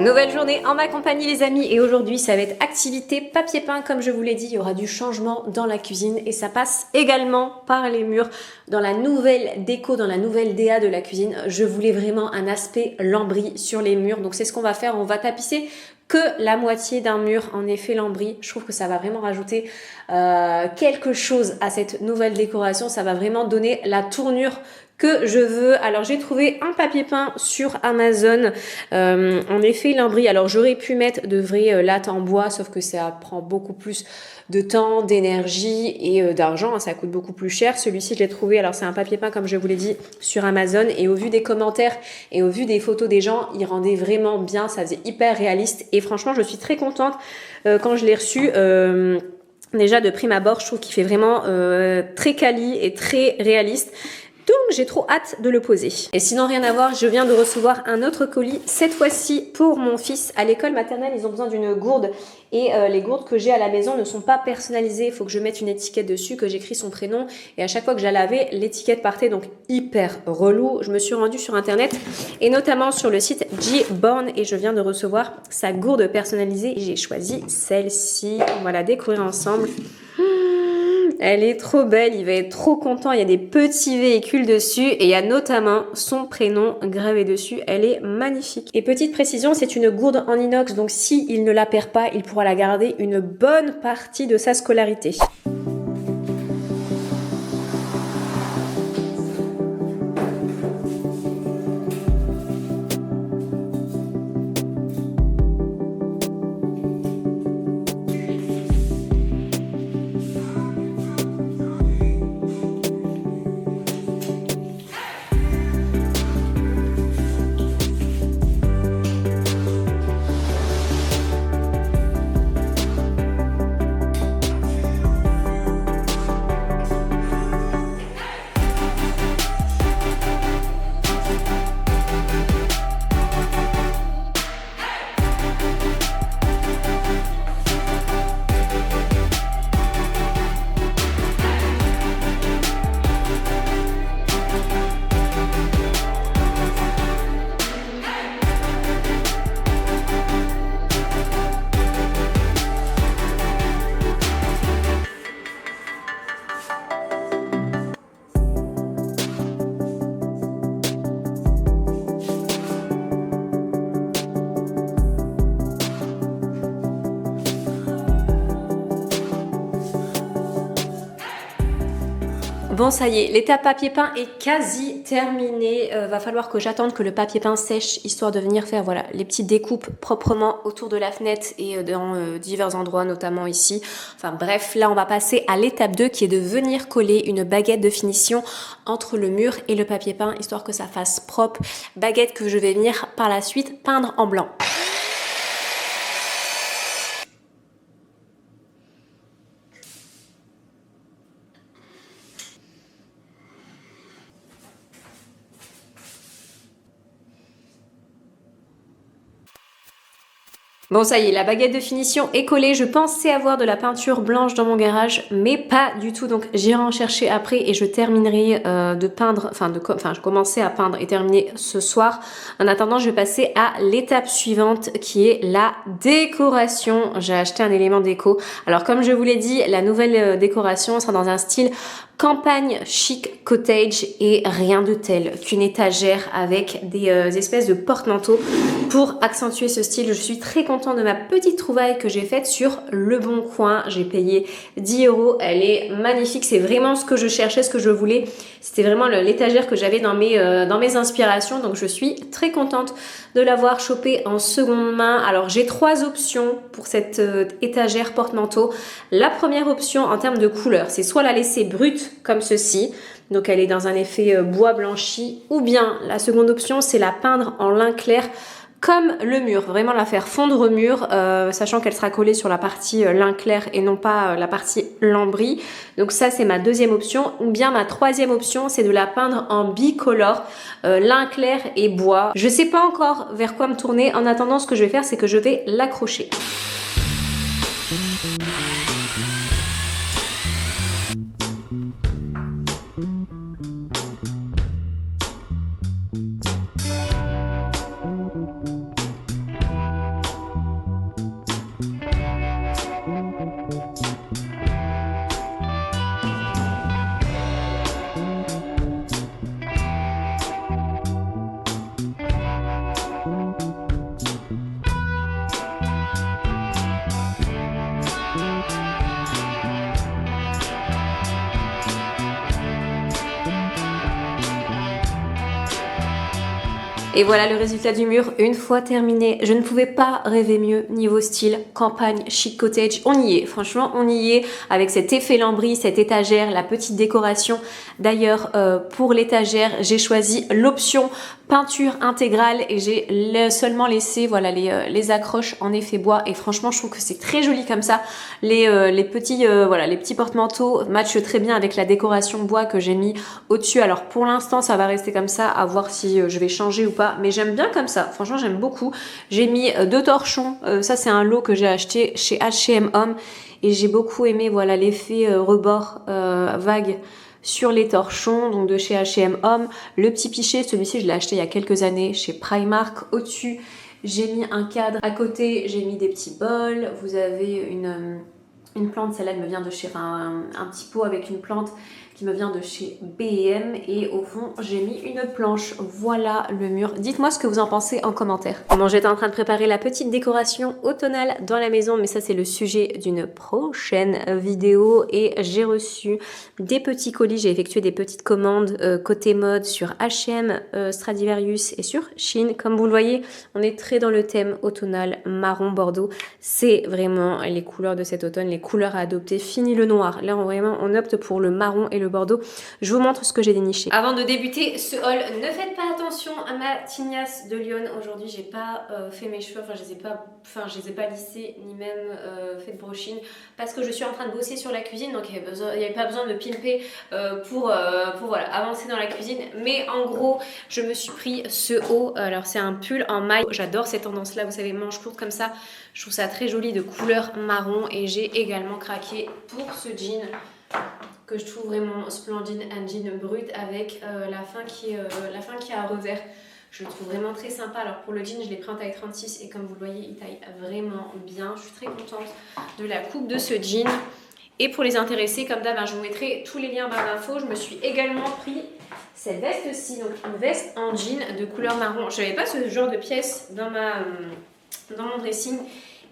Nouvelle journée en ma compagnie les amis et aujourd'hui ça va être activité papier peint comme je vous l'ai dit, il y aura du changement dans la cuisine et ça passe également par les murs. Dans la nouvelle déco, dans la nouvelle DA de la cuisine, je voulais vraiment un aspect lambris sur les murs, donc c'est ce qu'on va faire, on va tapisser que la moitié d'un mur en effet lambris. Je trouve que ça va vraiment rajouter quelque chose à cette nouvelle décoration, ça va vraiment donner la tournure que je veux. Alors j'ai trouvé un papier peint sur Amazon en effet lambris. Alors j'aurais pu mettre de vraies lattes en bois, sauf que ça prend beaucoup plus de temps, d'énergie et d'argent, hein, ça coûte beaucoup plus cher. Celui-ci je l'ai trouvé, alors c'est un papier peint comme je vous l'ai dit sur Amazon et au vu des commentaires et au vu des photos des gens, il rendait vraiment bien, ça faisait hyper réaliste et franchement je suis très contente quand je l'ai reçu. Déjà de prime abord je trouve qu'il fait vraiment très quali et très réaliste. Donc j'ai trop hâte de le poser. Et sinon rien à voir, je viens de recevoir un autre colis, cette fois-ci pour mon fils. À l'école maternelle, ils ont besoin d'une gourde et les gourdes que j'ai à la maison ne sont pas personnalisées. Il faut que je mette une étiquette dessus, que j'écris son prénom et à chaque fois que je la lavais, l'étiquette partait, donc hyper relou. Je me suis rendue sur internet et notamment sur le site G-Born et je viens de recevoir sa gourde personnalisée et j'ai choisi celle-ci. On va la découvrir ensemble. Elle est trop belle, il va être trop content, il y a des petits véhicules dessus et il y a notamment son prénom gravé dessus, elle est magnifique. Et petite précision, c'est une gourde en inox, donc s'il ne la perd pas, il pourra la garder une bonne partie de sa scolarité. Bon ça y est, l'étape papier peint est quasi terminée. Va falloir que j'attende que le papier peint sèche histoire de venir faire voilà les petites découpes proprement autour de la fenêtre et dans divers endroits, notamment ici. Enfin bref, là on va passer à l'étape 2 qui est de venir coller une baguette de finition entre le mur et le papier peint histoire que ça fasse propre. Baguette que je vais venir par la suite peindre en blanc. Bon ça y est, la baguette de finition est collée. Je pensais avoir de la peinture blanche dans mon garage, mais pas du tout. Donc j'irai en chercher après et je terminerai de peindre, je commençais à peindre et terminer ce soir. En attendant, je vais passer à l'étape suivante qui est la décoration. J'ai acheté un élément déco. Alors comme je vous l'ai dit, la nouvelle décoration sera dans un style campagne chic cottage et rien de tel qu'une étagère avec des espèces de porte-manteaux pour accentuer ce style. Je suis très contente de ma petite trouvaille que j'ai faite sur Le Bon Coin. J'ai payé 10 €. Elle est magnifique. C'est vraiment ce que je cherchais, ce que je voulais. C'était vraiment l'étagère que j'avais dans mes inspirations. Donc je suis très contente de l'avoir chopée en seconde main. Alors j'ai 3 options pour cette étagère porte-manteau. La première option en termes de couleur, c'est soit la laisser brute comme ceci, donc elle est dans un effet bois blanchi, ou bien la seconde option c'est la peindre en lin clair comme le mur, vraiment la faire fondre au mur, sachant qu'elle sera collée sur la partie lin clair et non pas la partie lambris. Donc ça c'est ma deuxième option, ou bien ma troisième option c'est de la peindre en bicolore, lin clair et bois. Je sais pas encore vers quoi me tourner. En attendant, ce que je vais faire c'est que je vais l'accrocher. Et voilà le résultat du mur, une fois terminé. Je ne pouvais pas rêver mieux niveau style, campagne, chic cottage. On y est, franchement on y est avec cet effet lambris, cette étagère, la petite décoration. D'ailleurs pour l'étagère, j'ai choisi l'option peinture intégrale et j'ai seulement laissé voilà les accroches en effet bois et franchement je trouve que c'est très joli comme ça. Les petits porte-manteaux matchent très bien avec la décoration bois que j'ai mis au-dessus. Alors pour l'instant ça va rester comme ça, à voir si je vais changer ou pas, mais j'aime bien comme ça, franchement j'aime beaucoup. J'ai mis 2 torchons, ça c'est un lot que j'ai acheté chez H&M Home et j'ai beaucoup aimé voilà l'effet rebord vague sur les torchons, donc de chez H&M Home. Le petit pichet, celui-ci je l'ai acheté il y a quelques années chez Primark. Au-dessus j'ai mis un cadre, à côté j'ai mis des petits bols. Vous avez une plante, celle-là elle me vient de chez, enfin un petit pot avec une plante qui me vient de chez B&M et au fond j'ai mis une planche. Voilà le mur. Dites-moi ce que vous en pensez en commentaire. Bon, j'étais en train de préparer la petite décoration automnale dans la maison, mais ça c'est le sujet d'une prochaine vidéo et j'ai reçu des petits colis. J'ai effectué des petites commandes côté mode sur H&M, Stradivarius et sur Shein. Comme vous le voyez, on est très dans le thème automnal marron bordeaux. C'est vraiment les couleurs de cet automne, les couleurs à adopter. Fini le noir. Là on opte pour le marron et le bordeaux. Je vous montre ce que j'ai déniché. Avant de débuter ce haul, ne faites pas attention à ma tignasse de Lyon. Aujourd'hui, j'ai pas fait mes cheveux, je les ai pas lissés ni même fait de brushing parce que je suis en train de bosser sur la cuisine, donc il n'y avait pas besoin de pimper pour voilà, avancer dans la cuisine. Mais en gros, je me suis pris ce haut. Alors c'est un pull en maille. J'adore cette tendance-là, vous savez, manches courtes comme ça. Je trouve ça très joli de couleur marron et j'ai également craqué pour ce jean que je trouve vraiment splendide, un jean brut avec la fin qui est à revers. Je le trouve vraiment très sympa. Alors pour le jean, je l'ai pris en taille 36 et comme vous le voyez, il taille vraiment bien. Je suis très contente de la coupe de ce jean. Et pour les intéressés, comme d'hab, je vous mettrai tous les liens en barre d'infos. Je me suis également pris cette veste-ci, donc une veste en jean de couleur marron. Je n'avais pas ce genre de pièce dans mon dressing.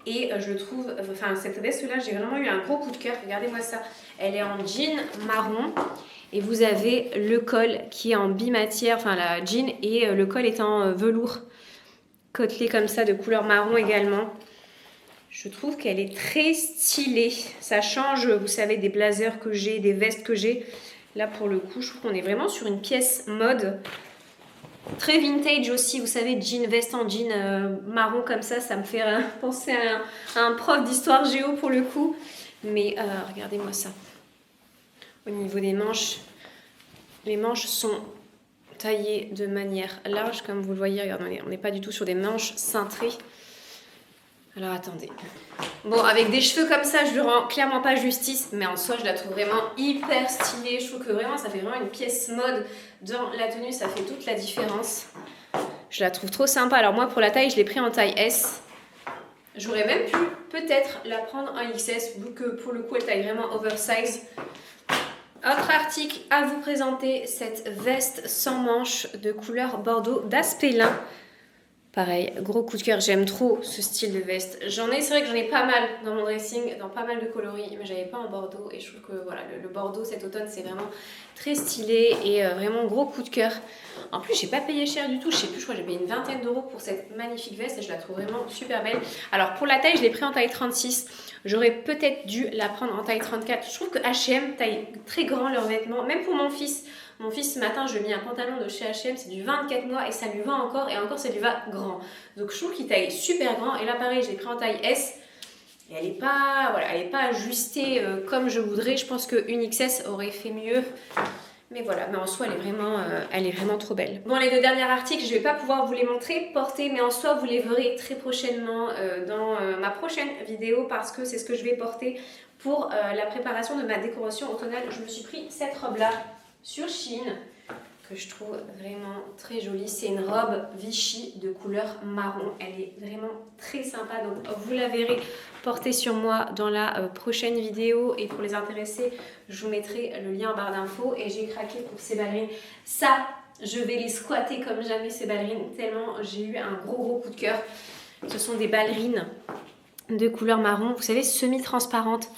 Et je trouve, enfin cette veste là j'ai vraiment eu un gros coup de cœur, regardez-moi ça, elle est en jean marron et vous avez le col qui est en bimatière, enfin la jean et le col est en velours côtelé comme ça de couleur marron également. Je trouve qu'elle est très stylée, ça change vous savez des blazers que j'ai, des vestes que j'ai. Là pour le coup je trouve qu'on est vraiment sur une pièce mode. Très vintage aussi, vous savez, jean, veste en jean marron comme ça me fait penser à un prof d'histoire géo pour le coup. Mais regardez-moi ça. Au niveau des manches, les manches sont taillées de manière large, comme vous le voyez. Regardez, on n'est pas du tout sur des manches cintrées. Alors attendez. Bon, avec des cheveux comme ça, je lui rends clairement pas justice, mais en soi, je la trouve vraiment hyper stylée. Je trouve que vraiment, ça fait vraiment une pièce mode dans la tenue, ça fait toute la différence. Je la trouve trop sympa. Alors moi, pour la taille, je l'ai pris en taille S. J'aurais même pu peut-être la prendre en XS, vu que pour le coup, elle taille vraiment oversize. Autre article à vous présenter, cette veste sans manches de couleur bordeaux d'aspect lin. Pareil, gros coup de cœur, j'aime trop ce style de veste. C'est vrai que j'en ai pas mal dans mon dressing, dans pas mal de coloris, mais j'avais pas en bordeaux. Et je trouve que voilà, le bordeaux cet automne, c'est vraiment très stylé et vraiment gros coup de cœur. En plus, j'ai pas payé cher du tout, je sais plus, je crois que j'ai payé une vingtaine d'euros pour cette magnifique veste et je la trouve vraiment super belle. Alors pour la taille, je l'ai pris en taille 36. J'aurais peut-être dû la prendre en taille 34. Je trouve que H&M taille très grand leurs vêtements, même pour mon fils. Mon fils, ce matin, je lui ai mis un pantalon de chez H&M, c'est du 24 mois et ça lui va encore, et encore ça lui va grand. Donc je trouve qu'il taille super grand, et là pareil, je l'ai pris en taille S, et elle n'est pas, voilà, elle est pas ajustée comme je voudrais. Je pense qu'une XS aurait fait mieux. Mais voilà, mais en soi, elle est vraiment trop belle. Bon, les 2 derniers articles, je ne vais pas pouvoir vous les montrer portés, mais en soi, vous les verrez très prochainement dans ma prochaine vidéo parce que c'est ce que je vais porter pour la préparation de ma décoration automnale. Je me suis pris cette robe-là sur Shein que je trouve vraiment très jolie. C'est une robe Vichy de couleur marron. Elle est vraiment très sympa. Donc vous la verrez portée sur moi dans la prochaine vidéo. Et pour les intéressés, je vous mettrai le lien en barre d'infos. Et j'ai craqué pour ces ballerines. Ça, je vais les squatter comme jamais ces ballerines. Tellement j'ai eu un gros coup de cœur. Ce sont des ballerines de couleur marron. Vous savez, semi-transparentes.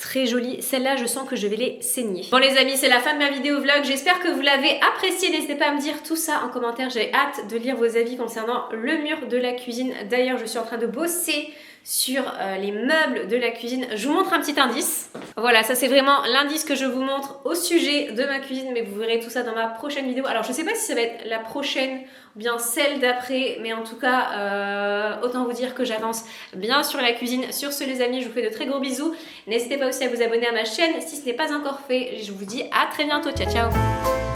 très jolies. Celles-là, je sens que je vais les saigner. Bon les amis, c'est la fin de ma vidéo vlog. J'espère que vous l'avez apprécié. N'hésitez pas à me dire tout ça en commentaire. J'ai hâte de lire vos avis concernant le mur de la cuisine. D'ailleurs, je suis en train de bosser sur les meubles de la cuisine. Je vous montre un petit indice. Voilà, ça c'est vraiment l'indice que je vous montre au sujet de ma cuisine, mais vous verrez tout ça dans ma prochaine vidéo. Alors je sais pas si ça va être la prochaine ou bien celle d'après, mais en tout cas, autant vous dire que j'avance bien sur la cuisine. Sur ce les amis, je vous fais de très gros bisous. N'hésitez pas aussi à vous abonner à ma chaîne si ce n'est pas encore fait. Je vous dis à très bientôt. Ciao ciao.